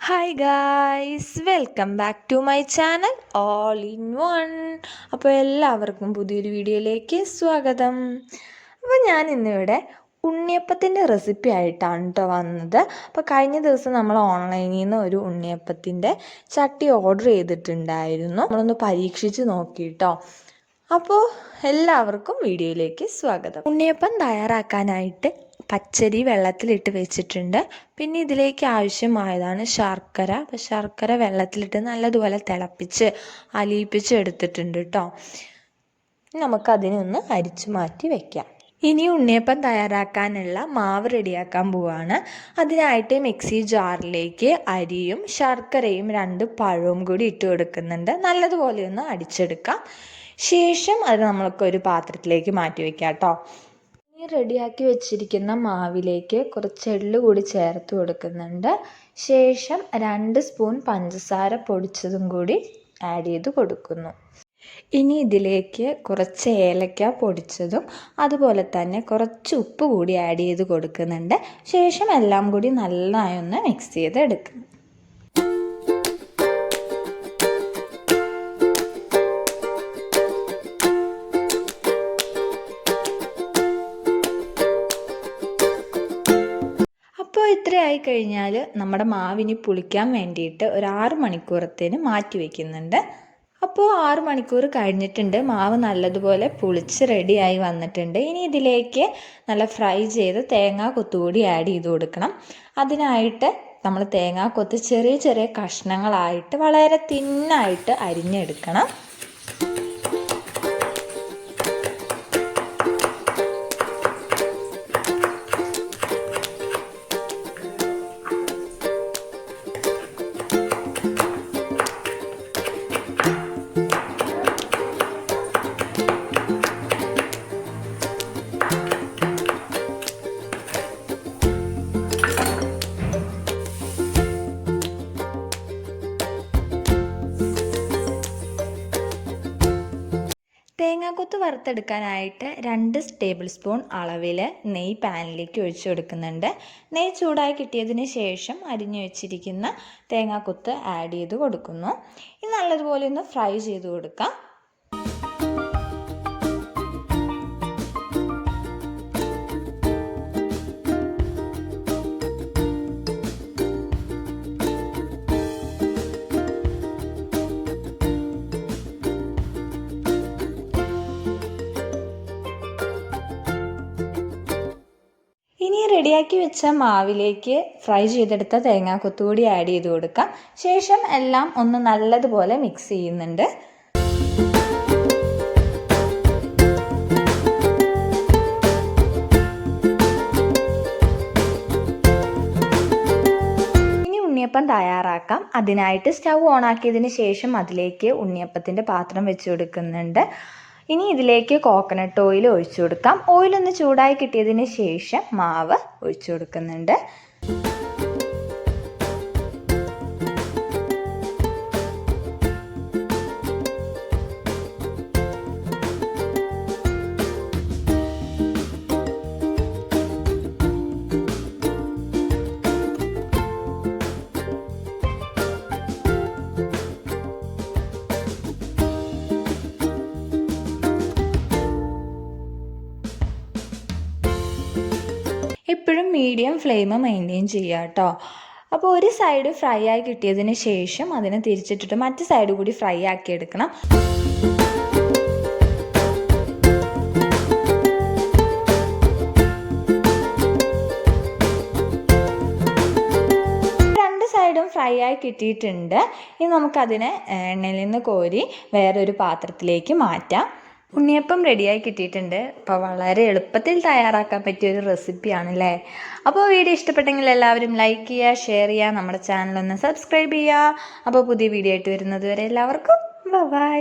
Hi guys, welcome back to my channel all in one. അപ്പോൾ എല്ലാവർക്കും പുതിയൊരു വീഡിയോയിലേക്ക് സ്വാഗതം. അപ്പോൾ ഞാൻ ഇന്നിവിടെ ഉണ്ണിയപ്പത്തിൻ്റെ റെസിപ്പി ആയിട്ടാണ് കേട്ടോ വന്നത്. അപ്പോൾ കഴിഞ്ഞ ദിവസം നമ്മൾ ഓൺലൈനിൽ നിന്ന് ഒരു ഉണ്ണിയപ്പത്തിൻ്റെ ചട്ടി ഓർഡർ ചെയ്തിട്ടുണ്ടായിരുന്നു. നമ്മളൊന്ന് പരീക്ഷിച്ച് നോക്കിയിട്ടോ. അപ്പോൾ എല്ലാവർക്കും വീഡിയോയിലേക്ക് സ്വാഗതം. ഉണ്ണിയപ്പം തയ്യാറാക്കാനായിട്ട് പച്ചരി വെള്ളത്തിലിട്ട് വെച്ചിട്ടുണ്ട്. പിന്നെ ഇതിലേക്ക് ആവശ്യമായതാണ് ശർക്കര. അപ്പോൾ ശർക്കര വെള്ളത്തിലിട്ട് നല്ലതുപോലെ തിളപ്പിച്ച് അലിയിപ്പിച്ച് എടുത്തിട്ടുണ്ട് കേട്ടോ. നമുക്കതിനൊന്ന് അരിച്ചു മാറ്റി വയ്ക്കാം. ഇനി ഉണ്ണിയപ്പം തയ്യാറാക്കാനുള്ള മാവ് റെഡിയാക്കാൻ പോവാണ്. അതിനായിട്ട് മിക്സി ജാറിലേക്ക് അരിയും ശർക്കരയും 2 പഴവും കൂടി ഇട്ട് കൊടുക്കുന്നുണ്ട്. നല്ലതുപോലെ ഒന്ന് അടിച്ചെടുക്കാം. ശേഷം അത് നമ്മൾക്കൊരു പാത്രത്തിലേക്ക് മാറ്റി വയ്ക്കാം കേട്ടോ. ഈ റെഡിയാക്കി വെച്ചിരിക്കുന്ന മാവിലേക്ക് കുറച്ച് എള്ള് കൂടി ചേർത്ത് കൊടുക്കുന്നുണ്ട്. ശേഷം 2 സ്പൂൺ പഞ്ചസാര പൊടിച്ചതും കൂടി ആഡ് ചെയ്ത് കൊടുക്കുന്നു. ഇനി ഇതിലേക്ക് കുറച്ച് ഏലക്ക പൊടിച്ചതും അതുപോലെ തന്നെ കുറച്ച് ഉപ്പ് കൂടി ആഡ് ചെയ്ത് കൊടുക്കുന്നുണ്ട്. ശേഷം എല്ലാം കൂടി നന്നായി ഒന്ന് മിക്സ് ചെയ്ത് എടുക്കുന്നു. അപ്പോൾ ഇത്രയായി കഴിഞ്ഞാൽ നമ്മുടെ മാവിനി പുളിക്കാൻ വേണ്ടിയിട്ട് ഒരു 6 മണിക്കൂറത്തേന് മാറ്റി വയ്ക്കുന്നുണ്ട്. അപ്പോൾ 6 മണിക്കൂർ കഴിഞ്ഞിട്ടുണ്ട്. മാവ് നല്ലതുപോലെ പുളിച്ച് റെഡിയായി വന്നിട്ടുണ്ട്. ഇനി ഇതിലേക്ക് നല്ല ഫ്രൈ ചെയ്ത് തേങ്ങാക്കൊത്ത് കൂടി ആഡ് ചെയ്ത് കൊടുക്കണം. അതിനായിട്ട് നമ്മൾ തേങ്ങാക്കൊത്ത് ചെറിയ ചെറിയ കഷ്ണങ്ങളായിട്ട് വളരെ തിന്നായിട്ട് അരിഞ്ഞെടുക്കണം. തേങ്ങാക്കൊത്ത് വറുത്തെടുക്കാനായിട്ട് 2 ടേബിൾ സ്പൂൺ അളവിൽ നെയ്യ് പാനിലേക്ക് ഒഴിച്ചു കൊടുക്കുന്നുണ്ട്. നെയ്യ് ചൂടായി കിട്ടിയതിന് ശേഷം അരിഞ്ഞു വെച്ചിരിക്കുന്ന തേങ്ങാക്കൊത്ത് ആഡ് ചെയ്ത് കൊടുക്കുന്നു. ഇത് നല്ലതുപോലെ ഒന്ന് ഫ്രൈ ചെയ്ത് കൊടുക്കാം. ഇനി റെഡിയാക്കി വെച്ച മാവിലേക്ക് ഫ്രൈ ചെയ്തെടുത്ത തേങ്ങാക്കൊത്ത് കൂടി ആഡ് ചെയ്ത് കൊടുക്കാം. ശേഷം എല്ലാം ഒന്ന് നല്ലതുപോലെ മിക്സ് ചെയ്യുന്നുണ്ട്. ഇനി ഉണ്ണിയപ്പം തയ്യാറാക്കാം. അതിനായിട്ട് സ്റ്റൗ ഓണാക്കിയതിന് ശേഷം അതിലേക്ക് ഉണ്ണിയപ്പത്തിൻ്റെ പാത്രം വെച്ച് കൊടുക്കുന്നുണ്ട്. ഇനി ഇതിലേക്ക് കോക്കനട്ട് ഓയിൽ ഒഴിച്ചു കൊടുക്കാം. ഓയിലൊന്ന് ചൂടായി കിട്ടിയതിന് ശേഷം മാവ് ഒഴിച്ചു കൊടുക്കുന്നുണ്ട്. എപ്പോഴും മീഡിയം ഫ്ലെയിം മെയിൻറ്റെയിൻ ചെയ്യുക കേട്ടോ. അപ്പോൾ ഒരു സൈഡ് ഫ്രൈ ആയി കിട്ടിയതിന് ശേഷം അതിനെ തിരിച്ചിട്ടിട്ട് മറ്റു സൈഡ് കൂടി ഫ്രൈ ആക്കി എടുക്കണം. സൈഡും ഫ്രൈ ആയി കിട്ടിയിട്ടുണ്ട്. ഇനി നമുക്കതിനെ എണ്ണയിൽ നിന്ന് കോരി വേറൊരു പാത്രത്തിലേക്ക് മാറ്റാം. ഉണ്ണിയപ്പം റെഡിയായി കിട്ടിയിട്ടുണ്ട്. അപ്പോൾ വളരെ എളുപ്പത്തിൽ തയ്യാറാക്കാൻ പറ്റിയൊരു റെസിപ്പിയാണ് അല്ലേ. അപ്പോൾ വീഡിയോ ഇഷ്ടപ്പെട്ടെങ്കിൽ എല്ലാവരും ലൈക്ക് ചെയ്യുക, ഷെയർ ചെയ്യുക, നമ്മുടെ ചാനലൊന്ന് സബ്സ്ക്രൈബ് ചെയ്യുക. അപ്പോൾ പുതിയ വീഡിയോ ആയിട്ട് വരുന്നത് വരെ എല്ലാവർക്കും ബൈ.